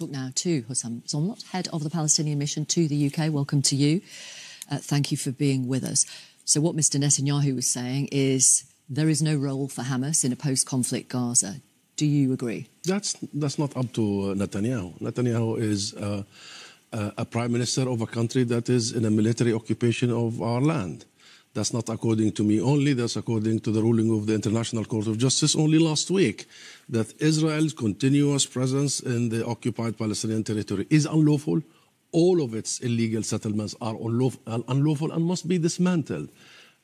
talk now to Hussam Zomlot, head of the Palestinian mission to the UK. Welcome to you. Thank you for being with us. So what Mr. Netanyahu was saying is there is no role for Hamas in a post-conflict Gaza. Do you agree? That's not up to Netanyahu. Netanyahu is a prime minister of a country that is in a military occupation of our land. That's not according to me only, that's according to the ruling of the International Court of Justice only last week, that Israel's continuous presence in the occupied Palestinian territory is unlawful. All of its illegal settlements are unlawful and must be dismantled.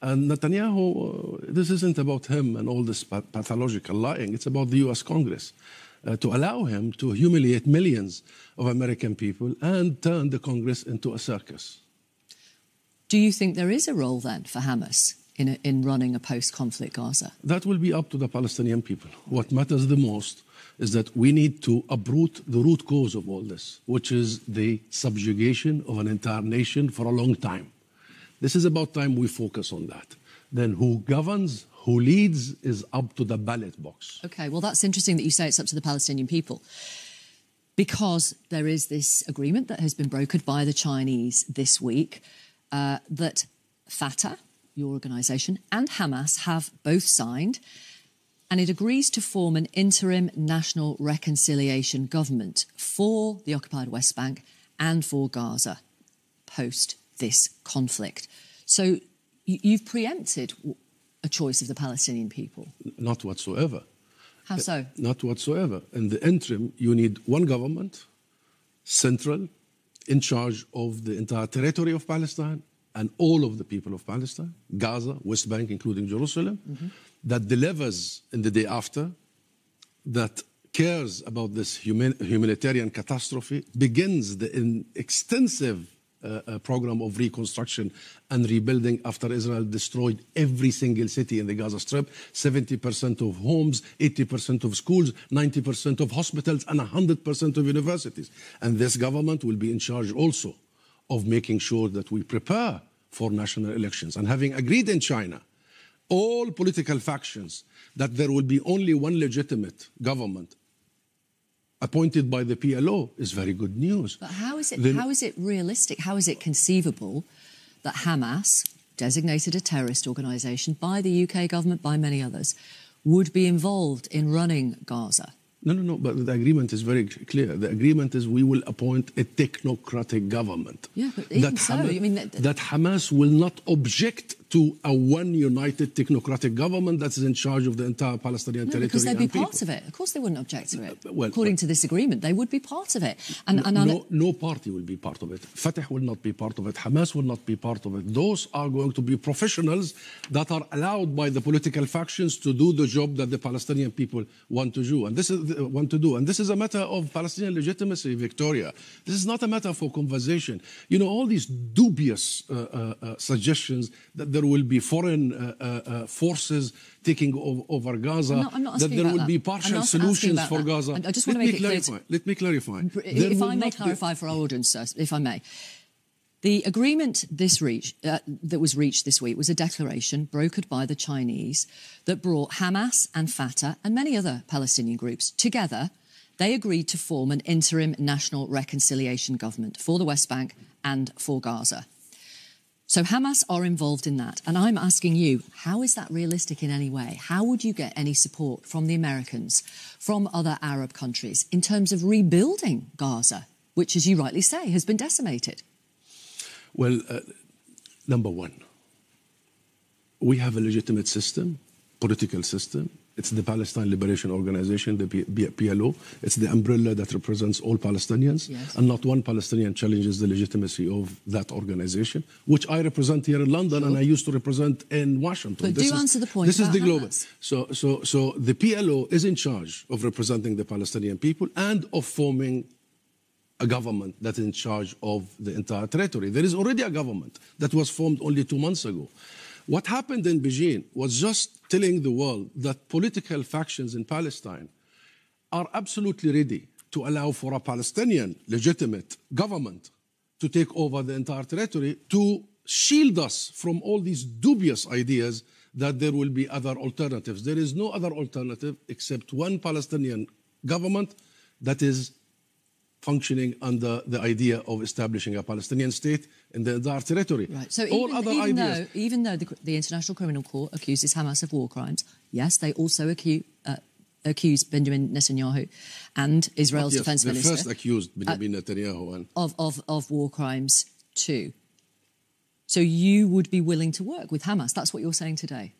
And Netanyahu, this isn't about him and all this pathological lying, it's about the US Congress. To allow him to humiliate millions of American people and turn the Congress into a circus. Do you think there is a role then for Hamas in running a post-conflict Gaza? That will be up to the Palestinian people. What matters the most is that we need to uproot the root cause of all this, which is the subjugation of an entire nation for a long time. This is about time we focus on that. Then who governs, who leads is up to the ballot box. OK, well, that's interesting that you say it's up to the Palestinian people, because there is this agreement that has been brokered by the Chinese this week that Fatah, your organisation, and Hamas have both signed, and it agrees to form an interim national reconciliation government for the occupied West Bank and for Gaza post this conflict. So you've preempted a choice of the Palestinian people? Not whatsoever. How so? Not whatsoever. In the interim, you need one government, central, in charge of the entire territory of Palestine and all of the people of Palestine, Gaza, West Bank, including Jerusalem, that delivers in the day after, that cares about this humanitarian catastrophe, begins the extensive program of reconstruction and rebuilding after Israel destroyed every single city in the Gaza Strip, 70% of homes, 80% of schools, 90% of hospitals, and 100% of universities. And this government will be in charge also of making sure that we prepare for national elections. And having agreed in China, all political factions, that there will be only one legitimate government appointed by the PLO is very good news. But how is it realistic, how is it conceivable that Hamas, designated a terrorist organisation by the UK government, by many others, would be involved in running Gaza? No, but the agreement is very clear. The agreement is we will appoint a technocratic government. Yeah, but even so, I mean... That Hamas will not object to a one united technocratic government that is in charge of the entire Palestinian territory. Because they'd be part of it. Of course they wouldn't object to it. According to this agreement, they would be part of it. No party will be part of it. Fatah will not be part of it. Hamas will not be part of it. Those are going to be professionals that are allowed by the political factions to do the job that the Palestinian people want to do. And this is a matter of Palestinian legitimacy, Victoria. This is not a matter for conversation. You know, all these dubious suggestions that there will be foreign forces taking over Gaza, that there will be partial solutions for Gaza. I just want to make it clear. Let me clarify. If I may clarify for our audience, sir, if I may. The agreement that was reached this week was a declaration brokered by the Chinese that brought Hamas and Fatah and many other Palestinian groups together. They agreed to form an interim national reconciliation government for the West Bank and for Gaza. So Hamas are involved in that. And I'm asking you, how is that realistic in any way? How would you get any support from the Americans, from other Arab countries, in terms of rebuilding Gaza, which, as you rightly say, has been decimated? Well, number one, we have a legitimate system, political system. It's the Palestine Liberation Organization, the PLO. It's the umbrella that represents all Palestinians. Yes. And not one Palestinian challenges the legitimacy of that organization, which I represent here in London, and I used to represent in Washington. But answer the point. This is the global. Hamas. So the PLO is in charge of representing the Palestinian people and of forming a government that is in charge of the entire territory. There is already a government that was formed only 2 months ago. What happened in Beijing was just telling the world that political factions in Palestine are absolutely ready to allow for a Palestinian legitimate government to take over the entire territory, to shield us from all these dubious ideas that there will be other alternatives. There is no other alternative except one Palestinian government that is functioning under the idea of establishing a Palestinian state in the entire territory. Right. So even though the International Criminal Court accuses Hamas of war crimes, yes, they also accuse Benjamin Netanyahu and Israel's defense minister. They first accused Benjamin Netanyahu of war crimes too. So you would be willing to work with Hamas? That's what you're saying today?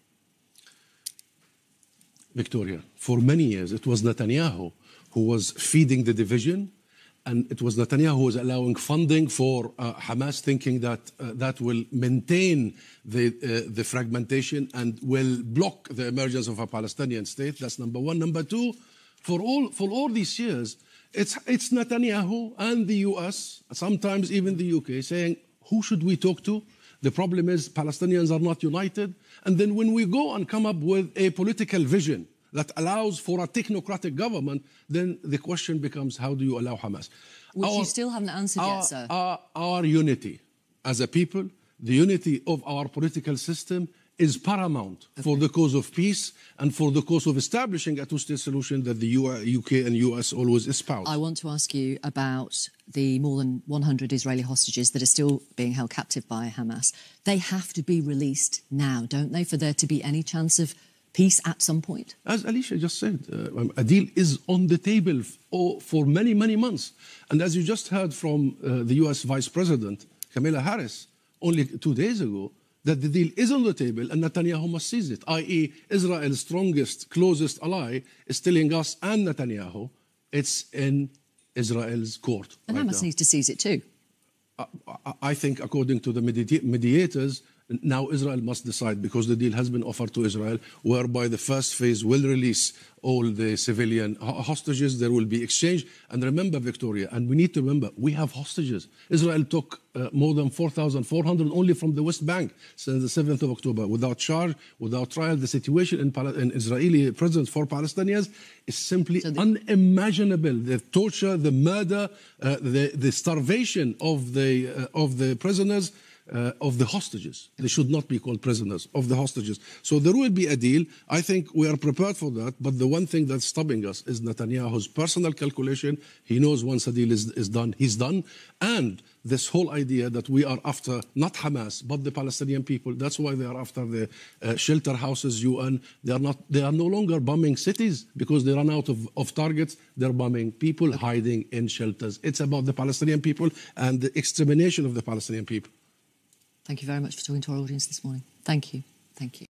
Victoria, for many years it was Netanyahu who was feeding the division, and it was Netanyahu who was allowing funding for Hamas, thinking that that will maintain the fragmentation and will block the emergence of a Palestinian state. That's number one. Number two, for all these years, it's Netanyahu and the US, sometimes even the UK, saying, who should we talk to? The problem is Palestinians are not united. And then when we go and come up with a political vision that allows for a technocratic government, then the question becomes, how do you allow Hamas? Which you still haven't answered yet, sir. Our unity as a people, the unity of our political system is paramount for the cause of peace and for the cause of establishing a two-state solution that the UK and US always espouse. I want to ask you about the more than 100 Israeli hostages that are still being held captive by Hamas. They have to be released now, don't they, for there to be any chance of peace at some point? As Alicia just said, a deal is on the table for many, many months. And as you just heard from the US Vice President, Kamala Harris, only 2 days ago, that the deal is on the table and Netanyahu must seize it, i.e. Israel's strongest, closest ally is telling us and Netanyahu it's in Israel's court. And right Hamas now. needs to seize it too. I think, according to the mediators, now Israel must decide, because the deal has been offered to Israel, whereby the first phase will release all the civilian hostages. There will be exchange. And remember, Victoria, and we need to remember, we have hostages. Israel took more than 4,400 only from the West Bank since the 7th of October, without charge, without trial. The situation in Israeli prisons for Palestinians is simply unimaginable. The torture, the murder, the starvation of the prisoners, of the hostages. They should not be called prisoners, of the hostages. So there will be a deal. I think we are prepared for that. But the one thing that's stopping us is Netanyahu's personal calculation. He knows once a deal is done, he's done. And this whole idea that we are after not Hamas, but the Palestinian people. That's why they are after the shelter houses, UN. They are no longer bombing cities because they run out of targets. They're bombing people hiding in shelters. It's about the Palestinian people and the extermination of the Palestinian people. Thank you very much for talking to our audience this morning. Thank you. Thank you.